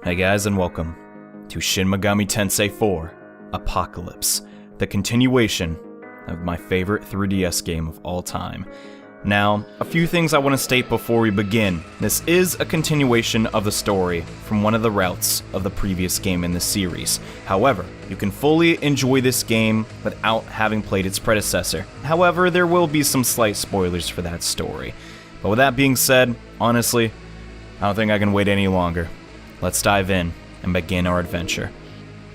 Hey guys, and welcome to Shin Megami Tensei 4 Apocalypse, the continuation of my favorite 3DS game of all time. Now, a few things I want to state before we begin. This is a continuation of the story from one of the routes of the previous game in the series. However, you can fully enjoy this game without having played its predecessor. However, there will be some slight spoilers for that story. But with that being said, honestly, I don't think I can wait any longer. Let's dive in and begin our adventure.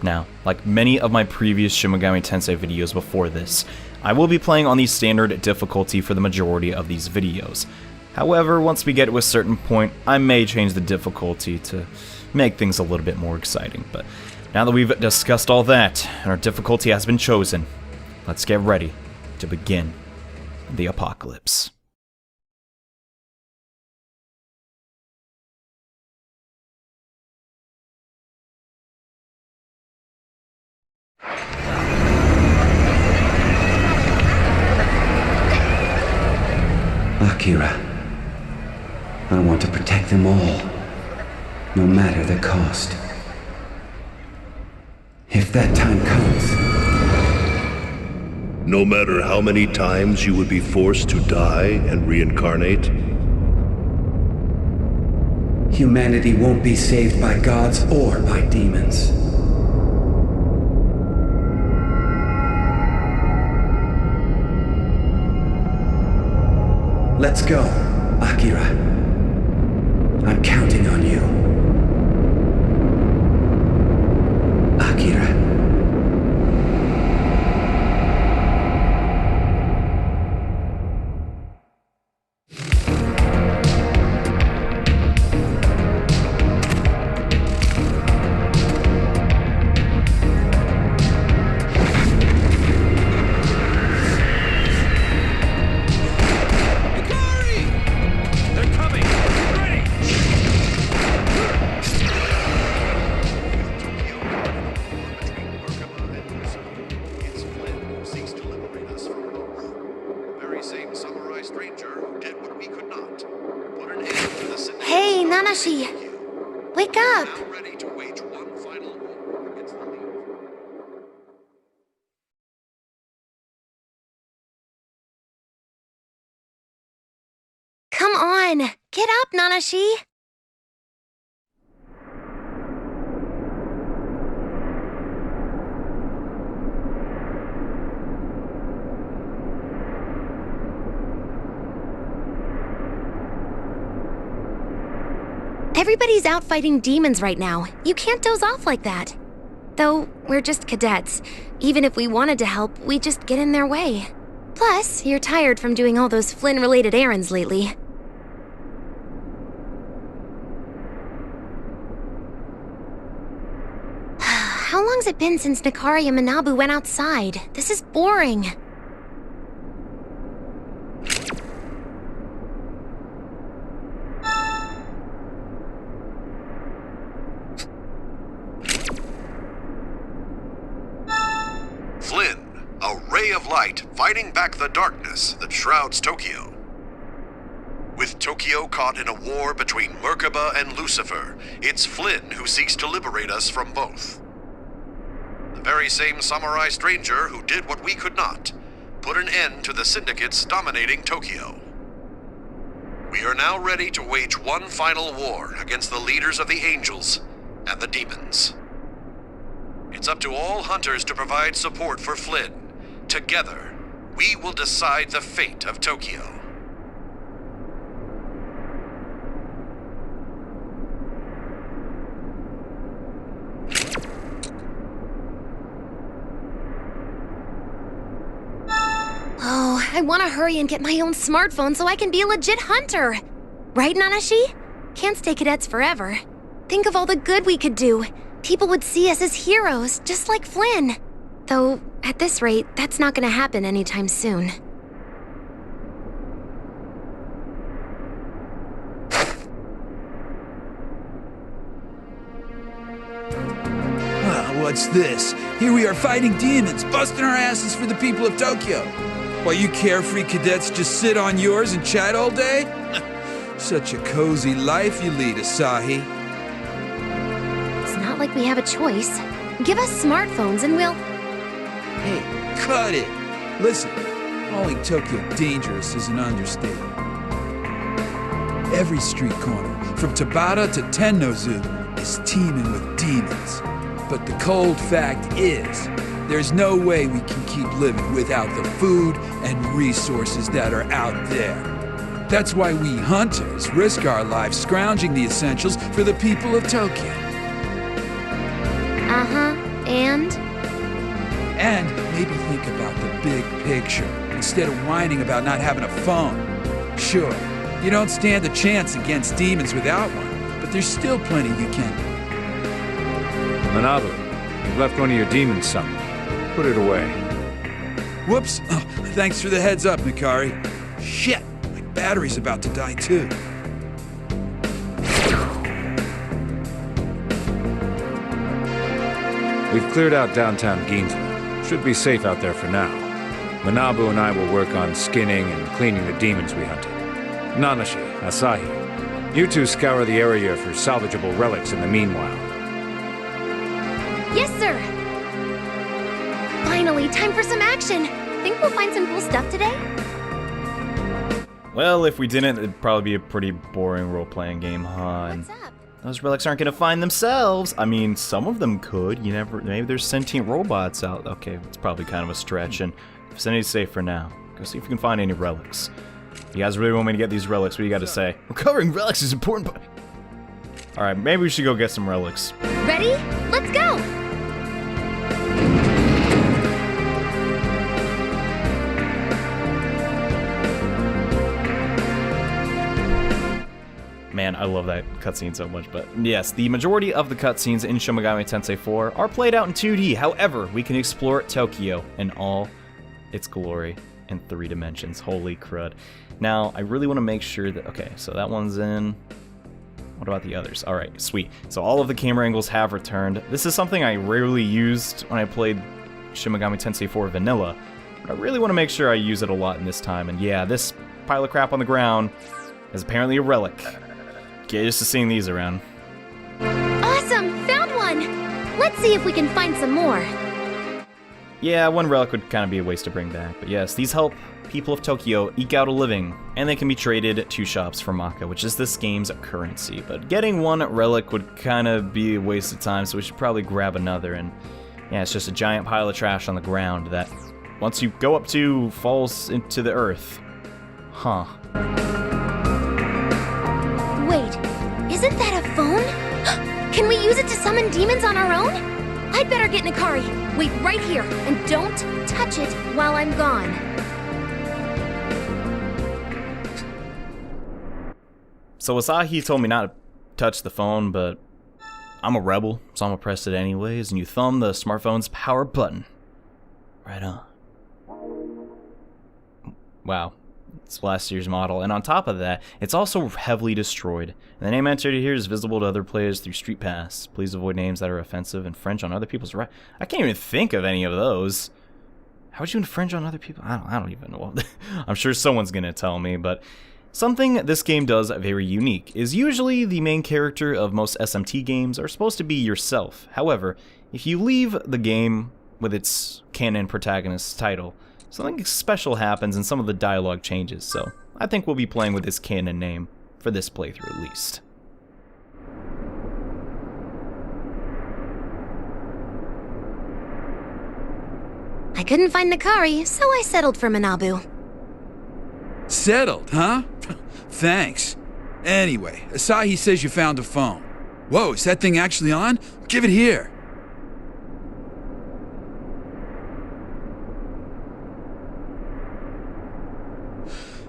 Now, like many of my previous Shin Megami Tensei videos before this, I will be playing on the standard difficulty for the majority of these videos. However, once we get to a certain point, I may change the difficulty to make things a little bit more exciting. But now that we've discussed all that, and our difficulty has been chosen, let's get ready to begin the apocalypse. Akira, I want to protect them all, no matter the cost. If that time comes... No matter how many times you would be forced to die and reincarnate? Humanity won't be saved by gods or by demons. Let's go, Akira. I'm counting on you. Akira. Hey, Nanashi! Wake up! Come on! Get up, Nanashi! Everybody's out fighting demons right now. You can't doze off like that. Though, we're just cadets. Even if we wanted to help, we just get in their way. Plus, you're tired from doing all those Flynn-related errands lately. How long's it been since Nakari and Manabu went outside? This is boring. Flynn, a ray of light fighting back the darkness that shrouds Tokyo. With Tokyo caught in a war between Merkaba and Lucifer, it's Flynn who seeks to liberate us from both. The very same samurai stranger who did what we could not, put an end to the syndicates dominating Tokyo. We are now ready to wage one final war against the leaders of the angels and the demons. It's up to all hunters to provide support for Flynn. Together, we will decide the fate of Tokyo. Oh, I want to hurry and get my own smartphone so I can be a legit hunter. Right, Nanashi? Can't stay cadets forever. Think of all the good we could do. People would see us as heroes, just like Flynn. Though, at this rate, that's not gonna happen anytime soon. Well, what's this? Here we are fighting demons, busting our asses for the people of Tokyo. While you carefree cadets just sit on yours and chat all day? Such a cozy life you lead, Asahi. not like we have a choice. Give us smartphones and we'll... Hey, cut it! Listen, calling Tokyo dangerous is an understatement. Every street corner, from Tabata to Tennozu, is teeming with demons. But the cold fact is, there's no way we can keep living without the food and resources that are out there. That's why we hunters risk our lives scrounging the essentials for the people of Tokyo. Uh-huh, and? And maybe think about the big picture, instead of whining about not having a phone. Sure, you don't stand a chance against demons without one, but there's still plenty you can. Manabu, you've left one of your demons summoned. Put it away. Whoops. Oh, thanks for the heads up, Mikari. Shit, my battery's about to die too. We've cleared out downtown Ginza. Should be safe out there for now. Manabu and I will work on skinning and cleaning the demons we hunted. Nanashi, Asahi, you two scour the area for salvageable relics in the meanwhile. Yes, sir! Finally, time for some action! Think we'll find some cool stuff today? Well, if we didn't, it'd probably be a pretty boring role-playing game, huh? And What's up? those relics aren't gonna find themselves. I mean, some of them could. You never. Maybe there's sentient robots out. Okay, it's probably kind of a stretch. And vicinity's safe for now. Go see if you can find any relics. You guys really want me to get these relics? What do you got to say? Recovering relics is important, but... Alright, maybe we should go get some relics. Ready? Let's go! Man, I love that cutscene so much, but yes, the majority of the cutscenes in Shin Megami Tensei 4 are played out in 2D. However, we can explore Tokyo in all its glory in 3 dimensions. Holy crud. Now, I really want to make sure that... Okay, so that one's in... What about the others? Alright, sweet. So all of the camera angles have returned. This is something I rarely used when I played Shin Megami Tensei 4 Vanilla, but I really want to make sure I use it a lot in this time. And yeah, this pile of crap on the ground is apparently a relic. Get used to seeing these around. Awesome! Found one! Let's see if we can find some more. Yeah, one relic would kind of be a waste to bring back, but yes, these help people of Tokyo eke out a living, and they can be traded to shops for Maka, which is this game's currency. But getting one relic would kind of be a waste of time, so we should probably grab another. And yeah, it's just a giant pile of trash on the ground that, once you go up to, falls into the earth. Huh. Wait, isn't that a phone? Can we use it to summon demons on our own? I'd better get Nikari. Wait right here, and don't touch it while I'm gone. So Asahi told me not to touch the phone, but I'm a rebel, so I'm gonna press it anyways, and you thumb the smartphone's power button. Right on. Wow. It's last year's model, and on top of that, it's also heavily destroyed. And the name entered here is visible to other players through Street Pass. Please avoid names that are offensive, infringe on other people's rights. I can't even think of any of those. How would you infringe on other people? I don't even know. I'm sure someone's gonna tell me, but something this game does very unique is usually the main character of most SMT games are supposed to be yourself. However, if you leave the game with its canon protagonist title, something special happens and some of the dialogue changes, so I think we'll be playing with this canon name for this playthrough at least. I couldn't find Nikari, so I settled for Manabu. Settled, huh? Thanks. Anyway, Asahi says you found a phone. Whoa, is that thing actually on? Give it here.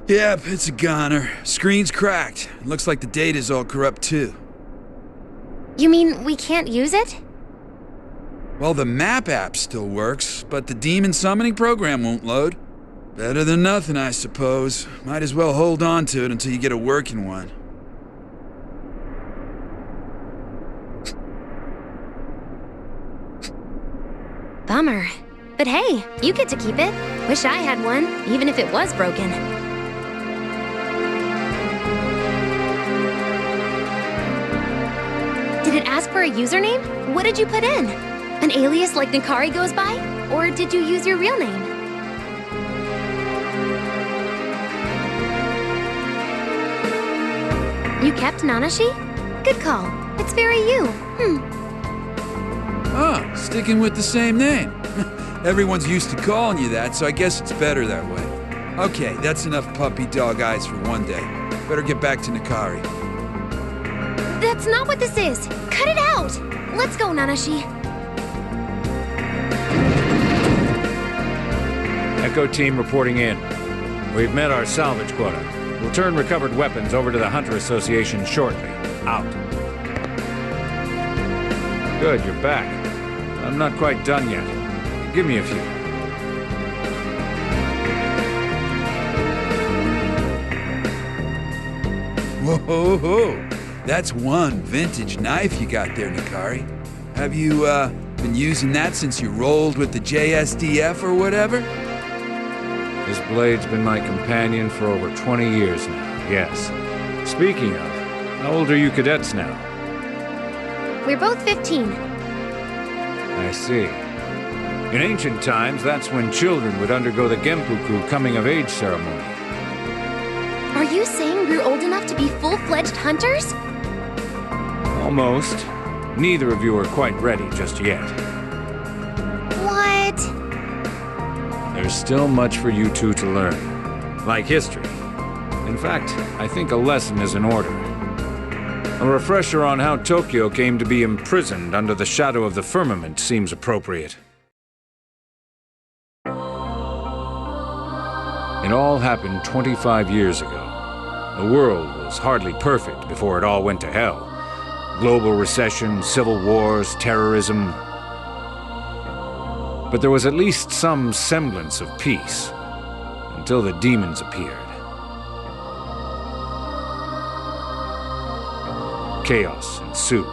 Yep, it's a goner. Screen's cracked. Looks like the data's all corrupt too. You mean we can't use it? Well, the map app still works, but the demon summoning program won't load. Better than nothing, I suppose. Might as well hold on to it until you get a working one. Bummer. But hey, you get to keep it. Wish I had one, even if it was broken. Did it ask for a username? What did you put in? An alias like Nakari goes by? Or did you use your real name? You kept Nanashi? Good call. It's very you. Oh, sticking with the same name. Everyone's used to calling you that, so I guess it's better that way. Okay, that's enough puppy dog eyes for one day. Better get back to Nakari. That's not what this is. Cut it out. Let's go, Nanashi. Echo team reporting in. We've met our salvage quota. We'll turn recovered weapons over to the Hunter Association shortly. Out. Good, you're back. I'm not quite done yet. Give me a few. Whoa, that's one vintage knife you got there, Nakari. Have you, been using that since you rolled with the JSDF or whatever? This blade's been my companion for over 20 years now, yes. Speaking of, how old are you cadets now? We're both 15. I see. In ancient times, that's when children would undergo the Genpuku coming-of-age ceremony. Are you saying we're old enough to be full-fledged hunters? Almost. Neither of you are quite ready just yet. What? There's still much for you two to learn, like history. In fact, I think a lesson is in order. A refresher on how Tokyo came to be imprisoned under the shadow of the firmament seems appropriate. It all happened 25 years ago. The world was hardly perfect before it all went to hell. Global recession, civil wars, terrorism. But there was at least some semblance of peace, until the demons appeared. Chaos ensued,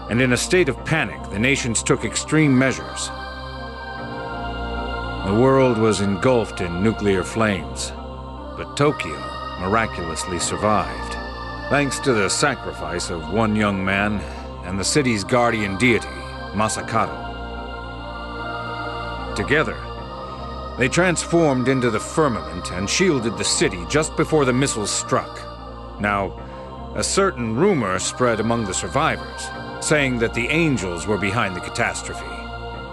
and in a state of panic, the nations took extreme measures. The world was engulfed in nuclear flames, but Tokyo miraculously survived, thanks to the sacrifice of one young man and the city's guardian deity, Masakato. Together, they transformed into the firmament and shielded the city just before the missiles struck. Now, a certain rumor spread among the survivors, saying that the angels were behind the catastrophe.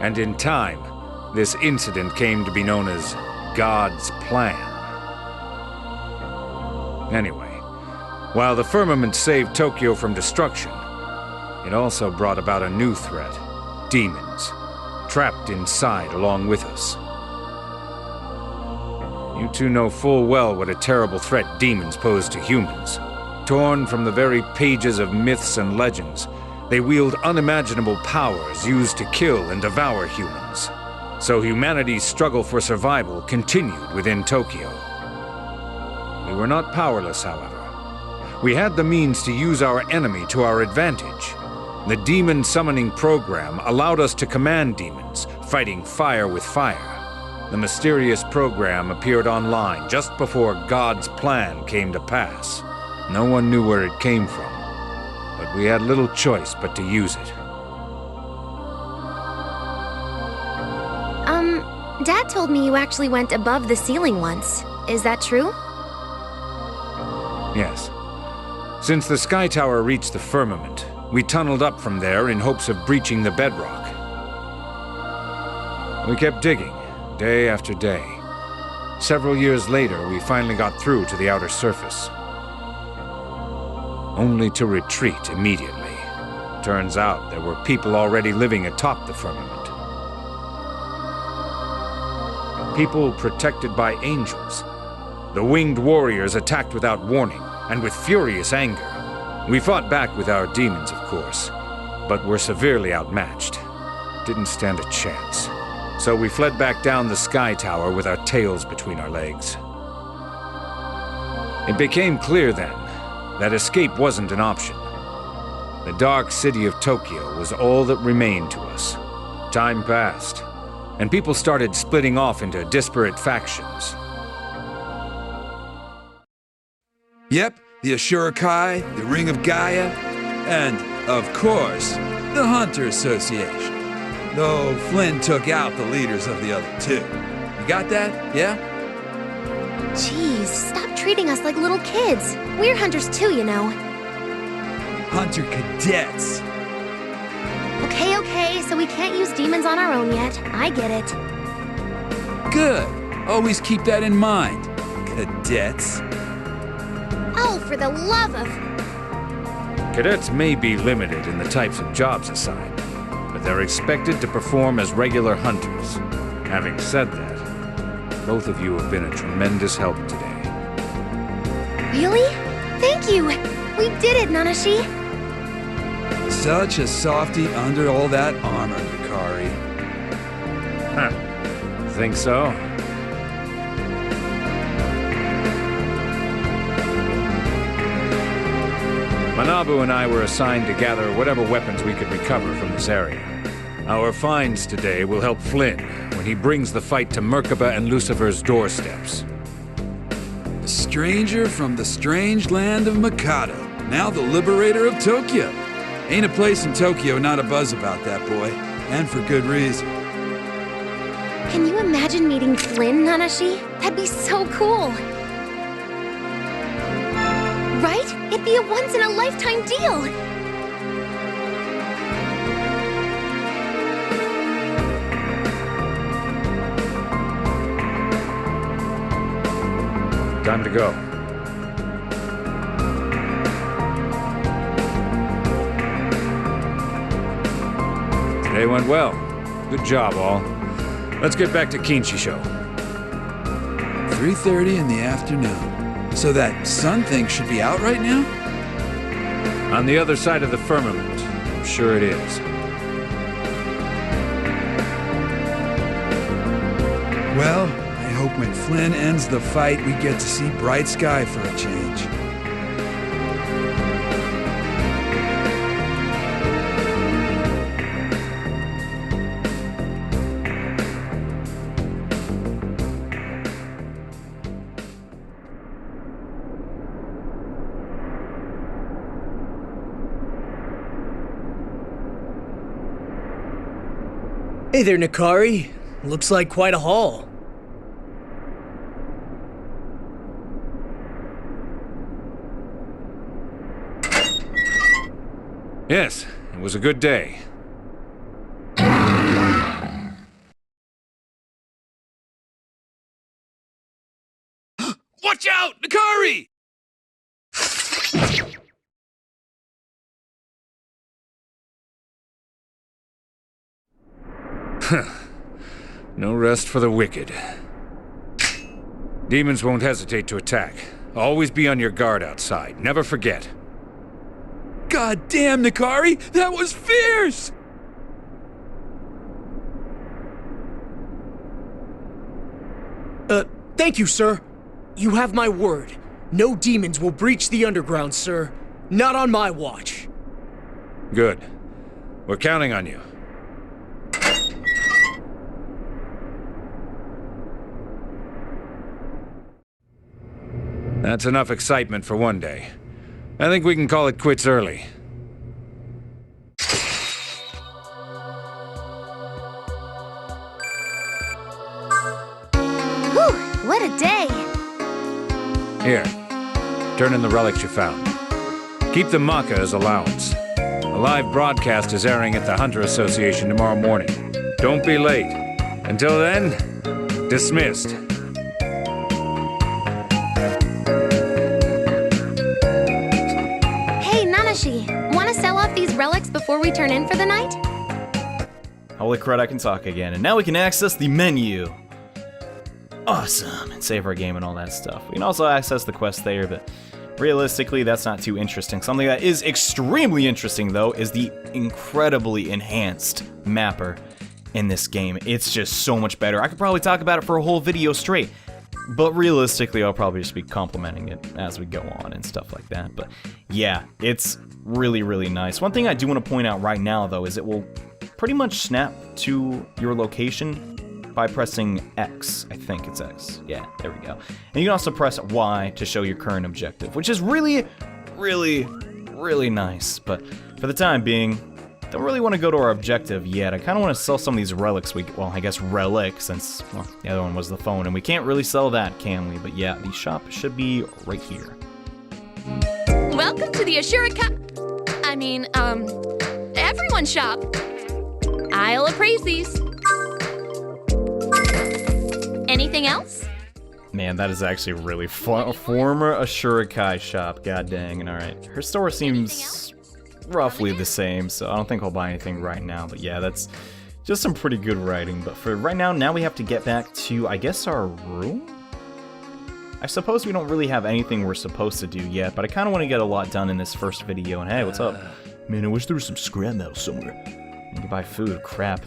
And in time, this incident came to be known as God's plan. Anyway, while the firmament saved Tokyo from destruction, it also brought about a new threat: demons, trapped inside along with us. You two know full well what a terrible threat demons pose to humans. Torn from the very pages of myths and legends, they wield unimaginable powers used to kill and devour humans. So humanity's struggle for survival continued within Tokyo. We were not powerless, however. We had the means to use our enemy to our advantage. The demon summoning program allowed us to command demons, fighting fire with fire. The mysterious program appeared online just before God's plan came to pass. No one knew where it came from, but we had little choice but to use it. Dad told me you actually went above the ceiling once. Is that true? Yes. Since the Sky Tower reached the firmament, we tunneled up from there in hopes of breaching the bedrock. We kept digging, day after day. Several years later, we finally got through to the outer surface. Only to retreat immediately. Turns out there were people already living atop the firmament. People protected by angels. The winged warriors attacked without warning, and with furious anger. We fought back with our demons, of course, but were severely outmatched. Didn't stand a chance. So we fled back down the Sky Tower with our tails between our legs. It became clear then that escape wasn't an option. The dark city of Tokyo was all that remained to us. Time passed, and people started splitting off into disparate factions. Yep, the Ashura Kai, the Ring of Gaia, and Of course, the Hunter Association. Though Flynn took out the leaders of the other two. You got that? Yeah? Jeez, stop treating us like little kids. We're hunters too, you know. Hunter cadets. Okay, so we can't use demons on our own yet. I get it. Good. Always keep that in mind, cadets. Oh, for the love of... Cadets may be limited in the types of jobs assigned, but they're expected to perform as regular hunters. Having said that, both of you have been a tremendous help today. Really? Thank you! We did it, Nanashi! Such a softie under all that armor, Mikari. Huh. Think so? Manabu and I were assigned to gather whatever weapons we could recover from this area. Our finds today will help Flynn when he brings the fight to Merkaba and Lucifer's doorsteps. A stranger from the strange land of Mikado, now the liberator of Tokyo. Ain't a place in Tokyo not a buzz about that boy, and for good reason. Can you imagine meeting Flynn, Nanashi? That'd be so cool! Right? It'd be a once-in-a-lifetime deal! Time to go. Today went well. Good job, all. Let's get back to Kinshisho. 3:30 in the afternoon. So that sun thing should be out right now? On the other side of the firmament. I'm sure it is. Well, I hope when Flynn ends the fight, we get to see bright sky for a change. Hey there, Nikari. Looks like quite a haul. Yes, it was a good day. Watch out, Nikari! No rest for the wicked. Demons won't hesitate to attack. Always be on your guard outside. Never forget. God damn, Nikari! That was fierce! Thank you, sir. You have my word. No demons will breach the underground, sir. Not on my watch. Good. We're counting on you. That's enough excitement for one day. I think we can call it quits early. Whew, what a day! Here, turn in the relics you found. Keep the Maka as allowance. A live broadcast is airing at the Hunter Association tomorrow morning. Don't be late. Until then, dismissed. Hey, Nanashi, wanna sell off these relics before we turn in for the night? Holy crud, I can talk again. And now we can access the menu. Awesome. And save our game and all that stuff. We can also access the quest there, but realistically, that's not too interesting. Something that is extremely interesting, though, is the incredibly enhanced mapper in this game. It's just so much better. I could probably talk about it for a whole video straight. But realistically, I'll probably just be complimenting it as we go on and stuff like that. But yeah, it's really, really nice. One thing I do want to point out right now, though, is it will pretty much snap to your location by pressing X. I think it's X. Yeah, there we go. And you can also press Y to show your current objective, which is really, really, really nice. But for the time being, don't really want to go to our objective yet. I kind of want to sell some of these relics. Well, I guess relic, since, well, the other one was the phone, and we can't really sell that, can we? But yeah, the shop should be right here. Welcome to the everyone's shop. I'll appraise these. Anything else? Man, that is actually really fun. Former Ashurikai shop, god dang. And alright, her store seems roughly the same, so I don't think I'll buy anything right now. But yeah, that's just some pretty good writing. But for right now we have to get back to, I guess, our room? I suppose we don't really have anything we're supposed to do yet, but I kind of want to get a lot done in this first video. And hey, what's up? Man, I wish there was some scrap metal somewhere. I can buy food, crap.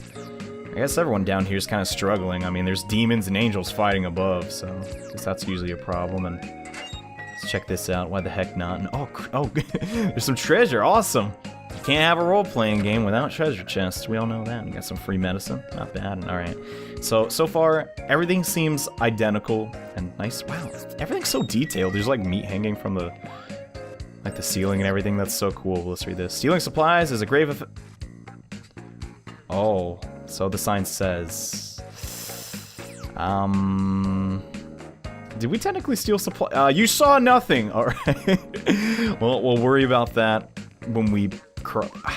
I guess everyone down here is kind of struggling. I mean, there's demons and angels fighting above, so I guess that's usually a problem. And let's check this out. Why the heck not? And oh, there's some treasure. Awesome. You can't have a role-playing game without treasure chests. We all know that. We got some free medicine. Not bad. All right. So far, everything seems identical and nice. Wow, everything's so detailed. There's like meat hanging from the ceiling and everything. That's so cool. Let's read this. Stealing supplies is a grave Oh, so the sign says, did we technically steal supply? You saw nothing. All right. Well, we'll worry about that when we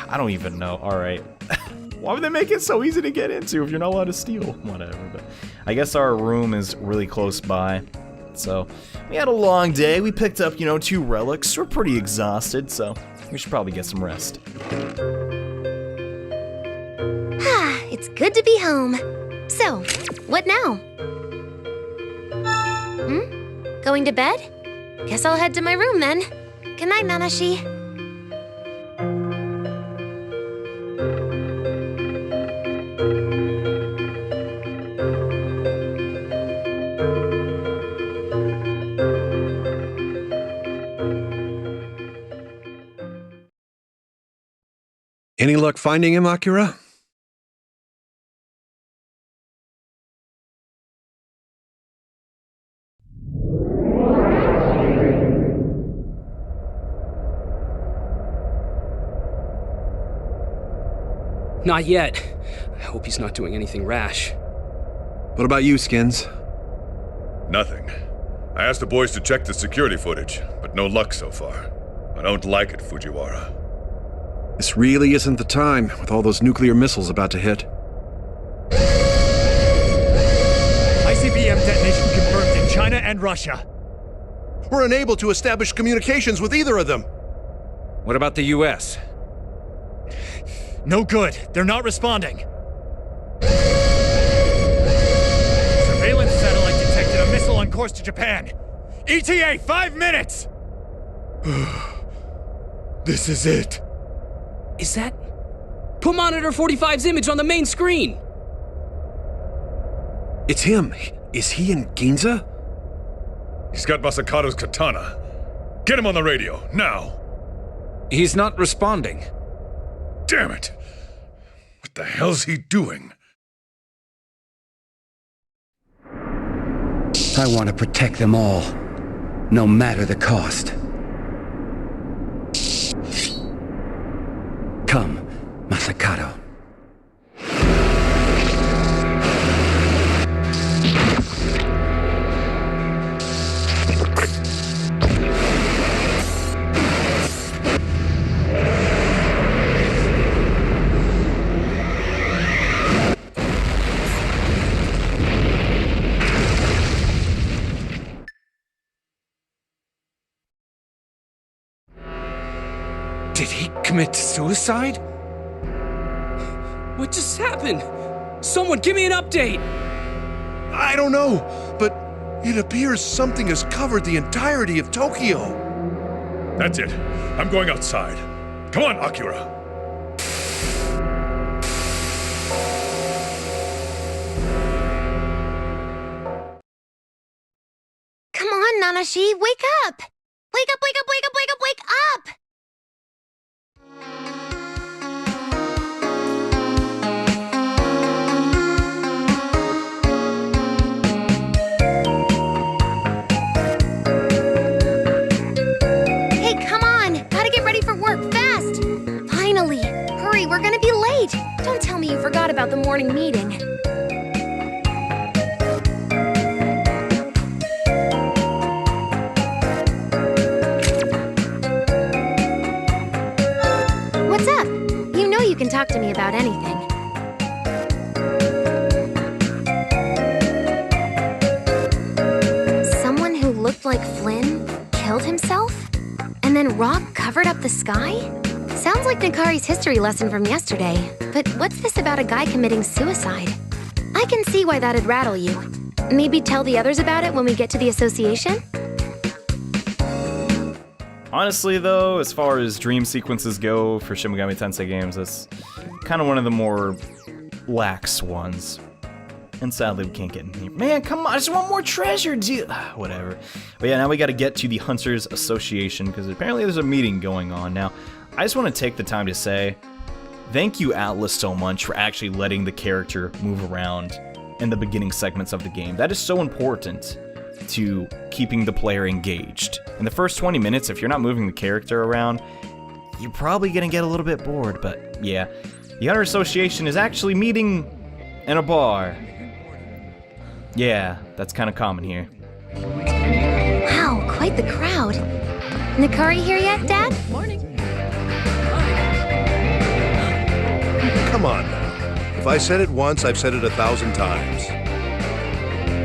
I don't even know. All right. Why would they make it so easy to get into if you're not allowed to steal? Whatever. But I guess our room is really close by. So we had a long day. We picked up, 2 relics. We're pretty exhausted, so we should probably get some rest. It's good to be home. So, what now? Going to bed? Guess I'll head to my room then. Good night, Nanashi. Any luck finding him, Akira? Not yet. I hope he's not doing anything rash. What about you, Skins? Nothing. I asked the boys to check the security footage, but no luck so far. I don't like it, Fujiwara. This really isn't the time, with all those nuclear missiles about to hit. ICBM detonation confirmed in China and Russia. We're unable to establish communications with either of them. What about the US? No good. They're not responding. Surveillance satellite detected a missile on course to Japan. ETA 5 minutes! This is it. Is that... Put Monitor 45's image on the main screen! It's him. Is he in Ginza? He's got Masakato's katana. Get him on the radio, now! He's not responding. Damn it! What the hell's he doing? I want to protect them all, no matter the cost. Come, Masakato. Did he commit suicide? What just happened? Someone give me an update! I don't know, but it appears something has covered the entirety of Tokyo. That's it. I'm going outside. Come on, Akira. Come on, Nanashi, wake up! Wake up, wake up, wake up, wake up, wake up! Hey, come on! Gotta get ready for work, fast! we're gonna be late. Don't tell me you forgot about the morning meeting. What's up? You know you can talk to me about anything. Someone who looked like Flynn killed himself? And then rock covered up the sky? Sounds like Nakari's history lesson from yesterday. But what's this about a guy committing suicide? I can see why that'd rattle you. Maybe tell the others about it when we get to the association? Honestly, though, as far as dream sequences go for Shin Megami Tensei games, that's kind of one of the more lax ones. And sadly, we can't get in here. Man, come on, I just want more treasure, dude. Whatever. But yeah, now we gotta get to the Hunters Association, because apparently there's a meeting going on. Now, I just want to take the time to say, thank you, Atlas, so much for actually letting the character move around in the beginning segments of the game. That is so important to keeping the player engaged. In the first 20 minutes, if you're not moving the character around, you're probably gonna get a little bit bored, but yeah. The Hunter Association is actually meeting in a bar. Yeah, that's kind of common here. Wow, quite the crowd. Nakari here yet, Dad? Morning. Come on now. If I said it once, I've said it 1,000 times.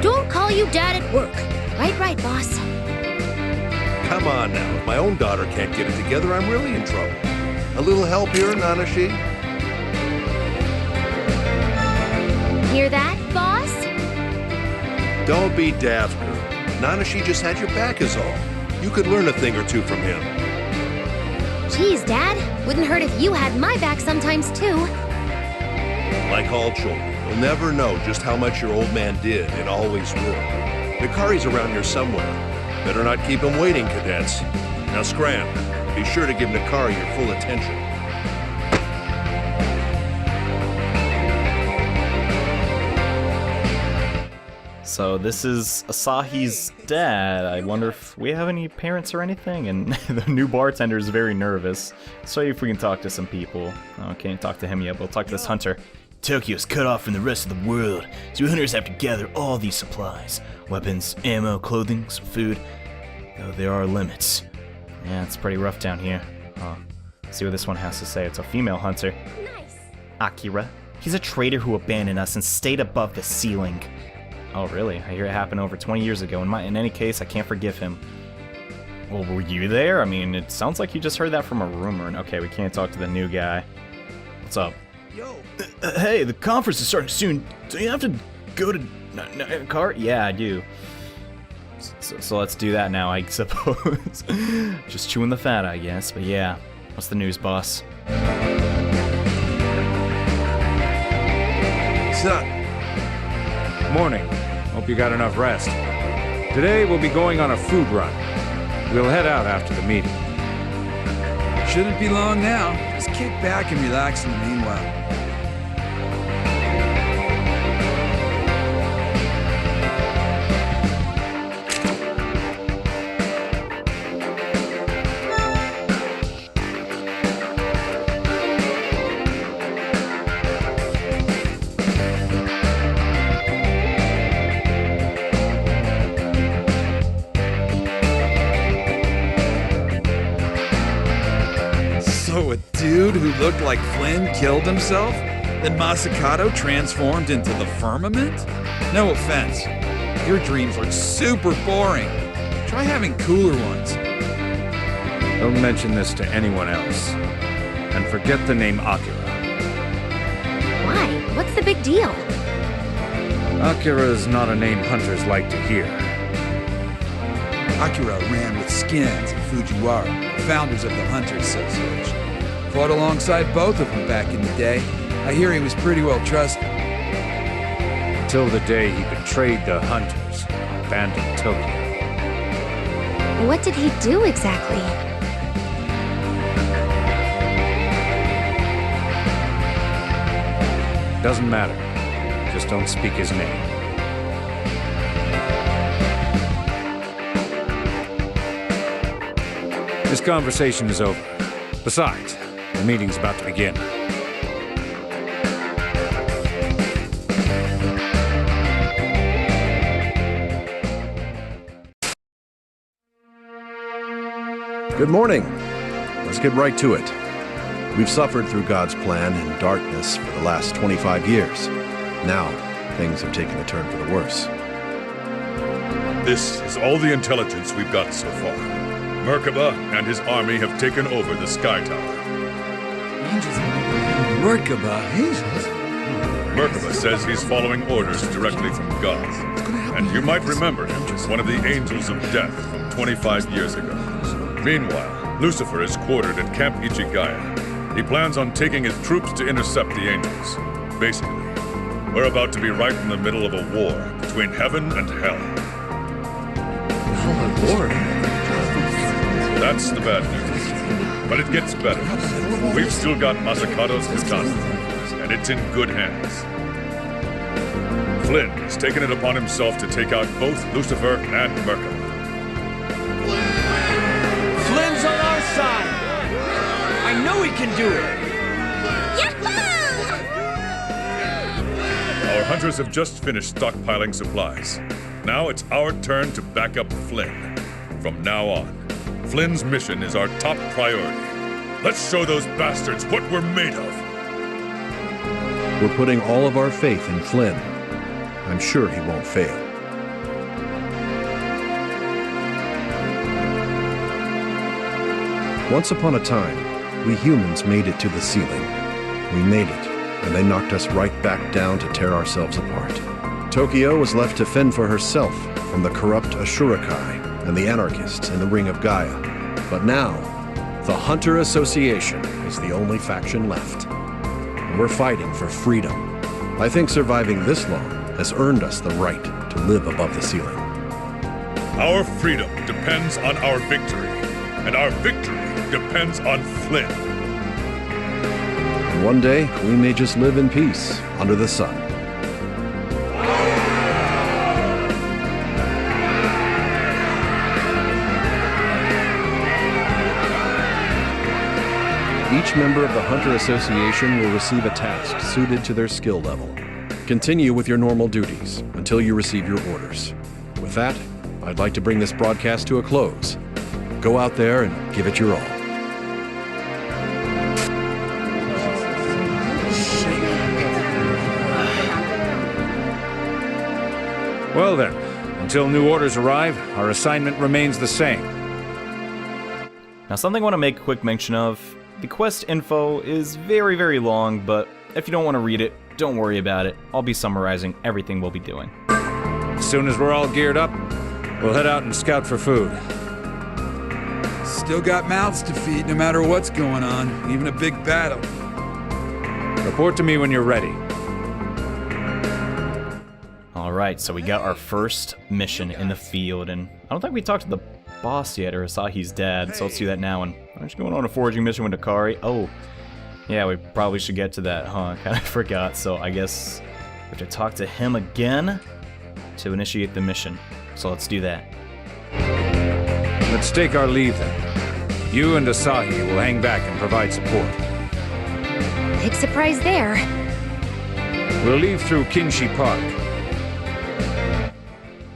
Don't call you Dad at work. Right, boss. Come on now. If my own daughter can't get it together, I'm really in trouble. A little help here, Nanashi? Hear that, boss? Don't be daft, girl. Nanashi just had your back is all. You could learn a thing or two from him. Geez, Dad. Wouldn't hurt if you had my back sometimes, too. Like all children, you'll never know just how much your old man did and always will. Nakari's around here somewhere. Better not keep him waiting, cadets. Now scram. Be sure to give Nakari your full attention. So this is Asahi's dad. I wonder if we have any parents or anything? And the new bartender is very nervous. So if we can talk to some people. Oh, can't talk to him yet, but we'll talk to this hunter. Tokyo's cut off from the rest of the world, so hunters have to gather all these supplies. Weapons, ammo, clothing, some food. Though there are limits. Yeah, it's pretty rough down here. See what this one has to say. It's a female hunter. Nice. Akira. He's a traitor who abandoned us and stayed above the ceiling. Oh, really? I hear it happened over 20 years ago. In any case, I can't forgive him. Well, were you there? I mean, it sounds like you just heard that from a rumor. Okay, we can't talk to the new guy. What's up? Yo. Hey, the conference is starting soon. Do you have to go to car? Yeah, I do. So let's do that now, I suppose. Just chewing the fat, I guess. But yeah, what's the news, boss? Son. Morning. Hope you got enough rest. Today we'll be going on a food run. We'll head out after the meeting. Shouldn't be long now. Just kick back and relax in the meanwhile. So a dude who looked like Flynn killed himself? Then Masakato transformed into the firmament? No offense. Your dreams look super boring. Try having cooler ones. Don't mention this to anyone else. And forget the name Akira. Why? What's the big deal? Akira is not a name hunters like to hear. Akira ran with Skins and Fujiwara, founders of the Hunters Association. Fought alongside both of them back in the day. I hear he was pretty well trusted. Until the day he betrayed the hunters and abandoned Tokyo. What did he do exactly? Doesn't matter. Just don't speak his name. This conversation is over. Besides, the meeting's about to begin. Good morning. Let's get right to it. We've suffered through God's plan in darkness for the last 25 years. Now, things have taken a turn for the worse. This is all the intelligence we've got so far. Merkaba and his army have taken over the Sky Tower. Merkaba, angels? Merkaba says he's following orders directly from God. And you might remember him as one of the Angels of Death from 25 years ago. Meanwhile, Lucifer is quartered at Camp Ichigaya. He plans on taking his troops to intercept the Angels. Basically, we're about to be right in the middle of a war between heaven and hell. Oh, Lord. That's the bad news. But it gets better. We've still got Masakado's katana, and it's in good hands. Flynn has taken it upon himself to take out both Lucifer and Merkaba. Flynn's on our side! I know he can do it! Our hunters have just finished stockpiling supplies. Now it's our turn to back up Flynn. From now on, Flynn's mission is our top priority. Let's show those bastards what we're made of. We're putting all of our faith in Flynn. I'm sure he won't fail. Once upon a time, we humans made it to the ceiling. We made it, and they knocked us right back down to tear ourselves apart. Tokyo was left to fend for herself from the corrupt Ashurakai and the anarchists in the Ring of Gaia. But now, the Hunter Association is the only faction left. And we're fighting for freedom. I think surviving this long has earned us the right to live above the ceiling. Our freedom depends on our victory, and our victory depends on Flynn. And one day, we may just live in peace under the sun. Each member of the Hunter Association will receive a task suited to their skill level. Continue with your normal duties until you receive your orders. With that, I'd like to bring this broadcast to a close. Go out there and give it your all. Well then, until new orders arrive, our assignment remains the same. Now, something I want to make a quick mention of. The quest info is very, very long, but if you don't want to read it, don't worry about it. I'll be summarizing everything we'll be doing. As soon as we're all geared up, we'll head out and scout for food. Still got mouths to feed no matter what's going on, even a big battle. Report to me when you're ready. Alright, so we got our first mission in the field, and I don't think we talked to the boss yet, or Asahi's dad, so let's do that now. And I'm just going on a foraging mission with Nakari. Oh, yeah, we probably should get to that, huh? I kind of forgot, so I guess we have to talk to him again to initiate the mission. So let's do that. Let's take our leave then. You and Asahi will hang back and provide support. Big surprise there. We'll leave through Kinshi Park.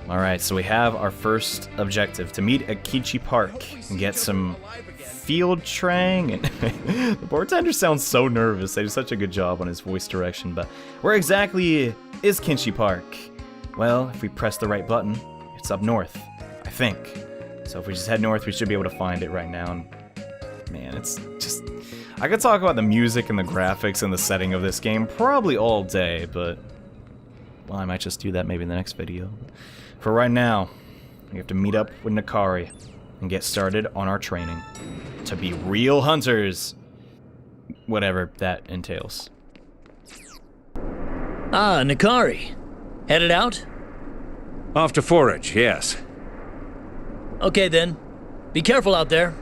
Alright, so we have our first objective, to meet at Kichi Park and get some field trang. And the bartender sounds so nervous. They did such a good job on his voice direction. But where exactly is Kinshi Park? Well, if we press the right button, it's up north, I think. So if we just head north, we should be able to find it right now. And man, it's just... I could talk about the music and the graphics and the setting of this game probably all day, but... well, I might just do that maybe in the next video. For right now, we have to meet up with Nakari and get started on our training to be real hunters. Whatever that entails. Ah, Nakari. Headed out? Off to forage, yes. Okay then. Be careful out there.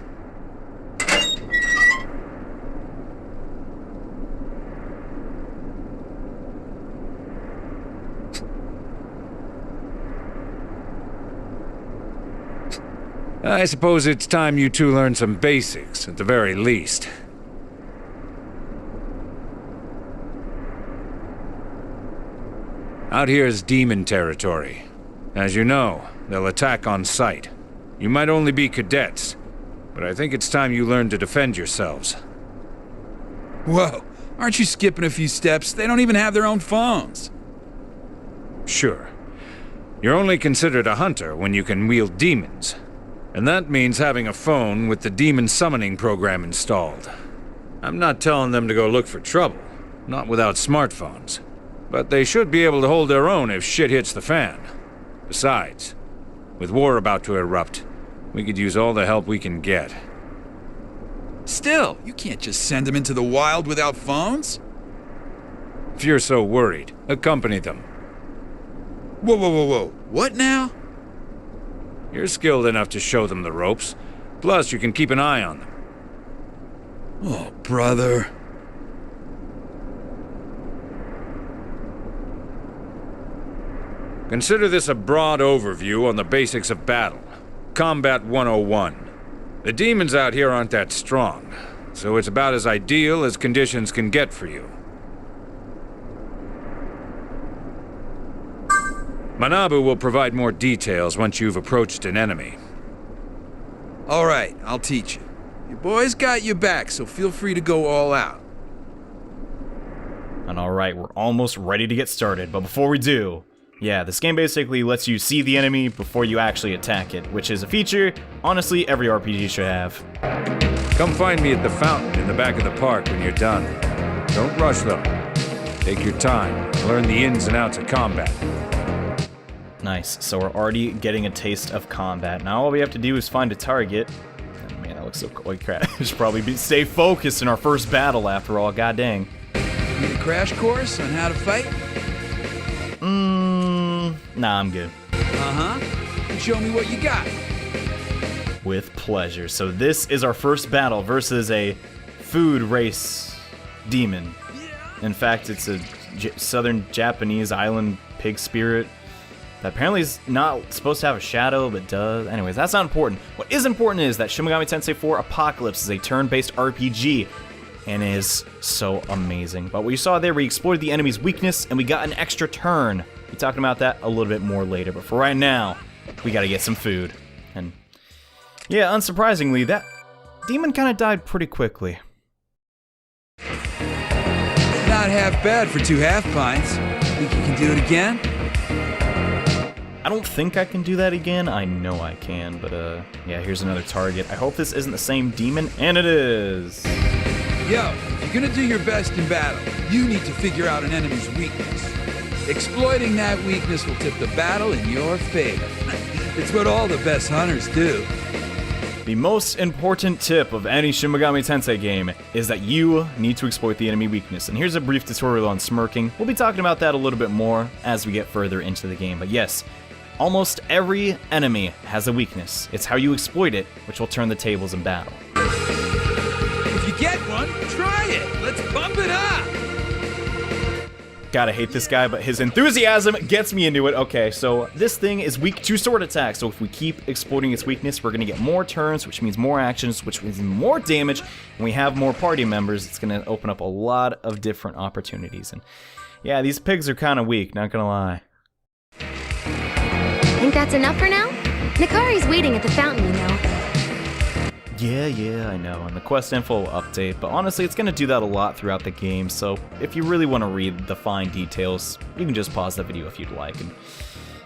I suppose it's time you two learn some basics, at the very least. Out here is demon territory. As you know, they'll attack on sight. You might only be cadets, but I think it's time you learned to defend yourselves. Whoa, aren't you skipping a few steps? They don't even have their own phones. Sure. You're only considered a hunter when you can wield demons. And that means having a phone with the demon summoning program installed. I'm not telling them to go look for trouble, not without smartphones. But they should be able to hold their own if shit hits the fan. Besides, with war about to erupt, we could use all the help we can get. Still, you can't just send them into the wild without phones. If you're so worried, accompany them. Whoa, whoa, whoa, whoa. What now? You're skilled enough to show them the ropes. Plus, you can keep an eye on them. Oh, brother. Consider this a broad overview on the basics of battle. Combat 101. The demons out here aren't that strong, so it's about as ideal as conditions can get for you. Manabu will provide more details once you've approached an enemy. All right, I'll teach you. Your boys got your back, so feel free to go all out. And alright, we're almost ready to get started, but before we do, yeah, this game basically lets you see the enemy before you actually attack it, which is a feature, honestly, every RPG should have. Come find me at the fountain in the back of the park when you're done. Don't rush though. Take your time, and learn the ins and outs of combat. Nice, so we're already getting a taste of combat. Now all we have to do is find a target. Oh, man, that looks so cool. Crap. We should probably stay focused in our first battle after all, god dang. Need a crash course on how to fight? Nah, I'm good. Uh-huh. Show me what you got. With pleasure. So this is our first battle versus a food race demon. In fact, it's a southern Japanese island pig spirit that apparently is not supposed to have a shadow, but does. Anyways, that's not important. What is important is that Shin Megami Tensei 4 Apocalypse is a turn-based RPG and is so amazing. But what you saw there, we exploited the enemy's weakness and we got an extra turn. We'll be talking about that a little bit more later, but for right now, we gotta get some food. And yeah, unsurprisingly, that demon kind of died pretty quickly. Not half bad for 2 half pints. Think you can do it again? I don't think I can do that again. I know I can, but yeah, here's another target. I hope this isn't the same demon, and it is. Yo, if you're gonna do your best in battle, you need to figure out an enemy's weakness. Exploiting that weakness will tip the battle in your favor. It's what all the best hunters do. The most important tip of any Shin Megami Tensei game is that you need to exploit the enemy weakness. And here's a brief tutorial on smirking. We'll be talking about that a little bit more as we get further into the game. But yes, almost every enemy has a weakness. It's how you exploit it, which will turn the tables in battle. If you get one, try it. Let's bump it up. Gotta hate this guy, but his enthusiasm gets me into it. Okay, so this thing is weak to sword attack, so if we keep exploiting its weakness, we're gonna get more turns, which means more actions, which means more damage, and we have more party members. It's gonna open up a lot of different opportunities, and yeah, these pigs are kind of weak, not gonna lie. Think that's enough for now? Nakari's waiting at the fountain, you know. Yeah, I know, and the quest info will update, but honestly, it's gonna do that a lot throughout the game, so if you really want to read the fine details, you can just pause the video if you'd like. And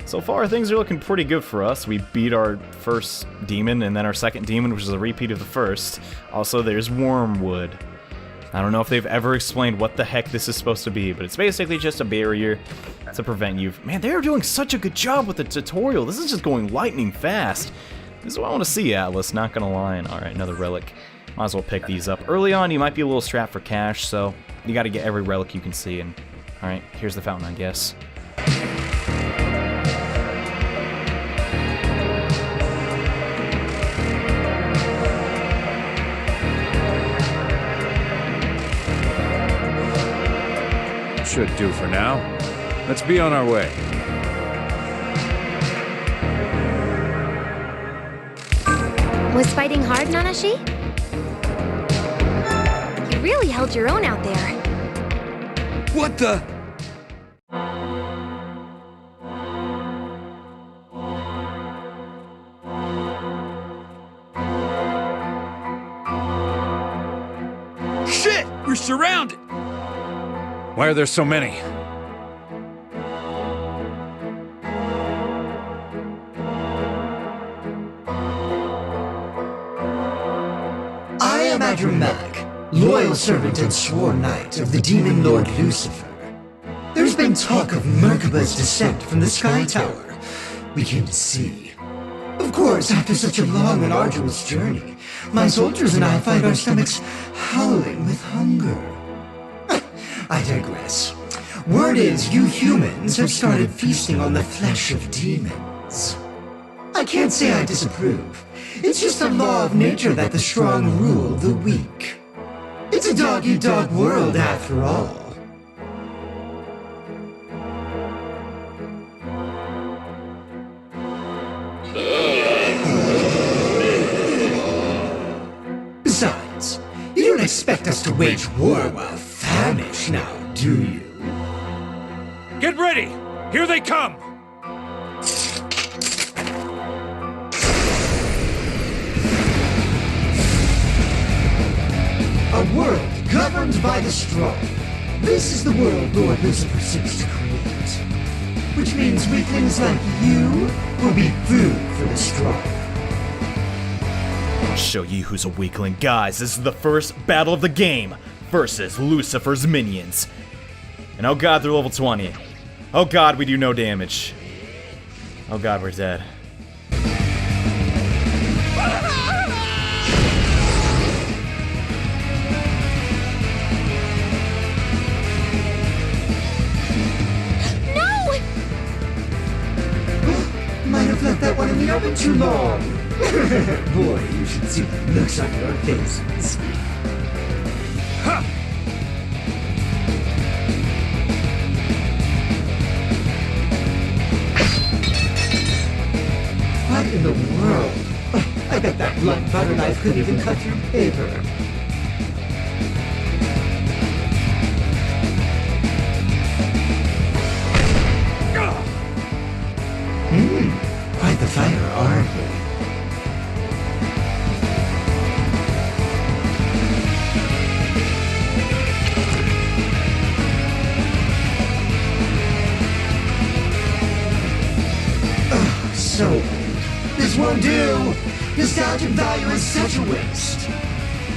so far, things are looking pretty good for us. We beat our first demon, and then our second demon, which is a repeat of the first. Also, there's Wormwood. I don't know if they've ever explained what the heck this is supposed to be, but it's basically just a barrier to prevent you. Man, they're doing such a good job with the tutorial. This is just going lightning fast. This is what I want to see, Atlas, not gonna lie. And alright, another relic. Might as well pick these up. Early on, you might be a little strapped for cash, so you gotta get every relic you can see. And alright, here's the fountain, I guess. Should do for now. Let's be on our way. Was fighting hard, Nanashi? You really held your own out there. What the? surrounded! Why are there so many? I am Adramelic, loyal servant and sworn knight of the demon lord Lucifer. There's been talk of Merkaba's descent from the Sky Tower. We came to see. Of course, after such a long and arduous journey, my soldiers and I find our stomachs howling with hunger. I digress. Word is you humans have started feasting on the flesh of demons. I can't say I disapprove. It's just a law of nature that the strong rule the weak. It's a dog-eat-dog world after all. Besides, you don't expect us to wage war while famished now, do you? Get ready! Here they come! A world governed by the strong. This is the world Lord Lucifer seeks to create. Which means weaklings like you will be food for the strong. I'll show you who's a weakling. Guys, this is the first battle of the game versus Lucifer's minions. And oh god, they're level 20. Oh god, we do no damage. Oh god, we're dead. Might have left that one in the oven too long. Boy, you should see the looks on your faces. Ha! What in the world? I bet that blunt butter knife couldn't even cut through paper. Quite the fighter, aren't we? So old. This won't do! Nostalgic value is such a waste.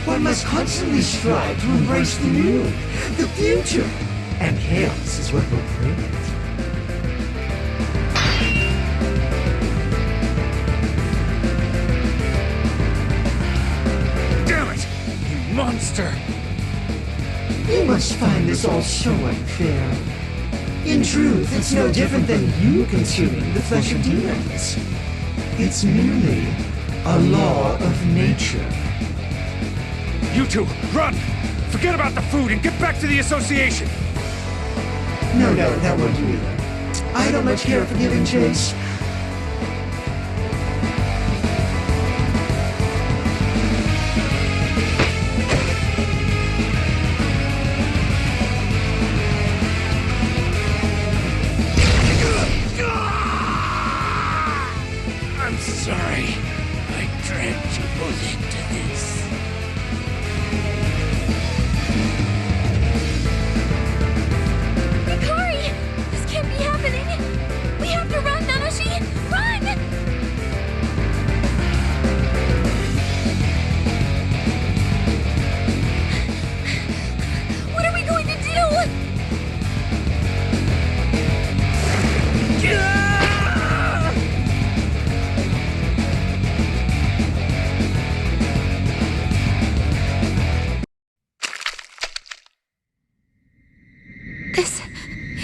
One must constantly strive to embrace the new, the future, and chaos is what will bring it. Monster! You must find this all so unfair. In truth, it's no different than you consuming the flesh of demons. It's merely a law of nature. You two, run! Forget about the food and get back to the association! No, that won't do either. I don't much care for giving chase. I'm sorry. I dragged you both into this. Hikari! This can't be happening! We have to run, Nanashi! Run! What are we going to do? This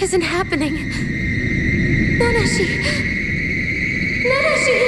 isn't happening. Nanashi! Nanashi!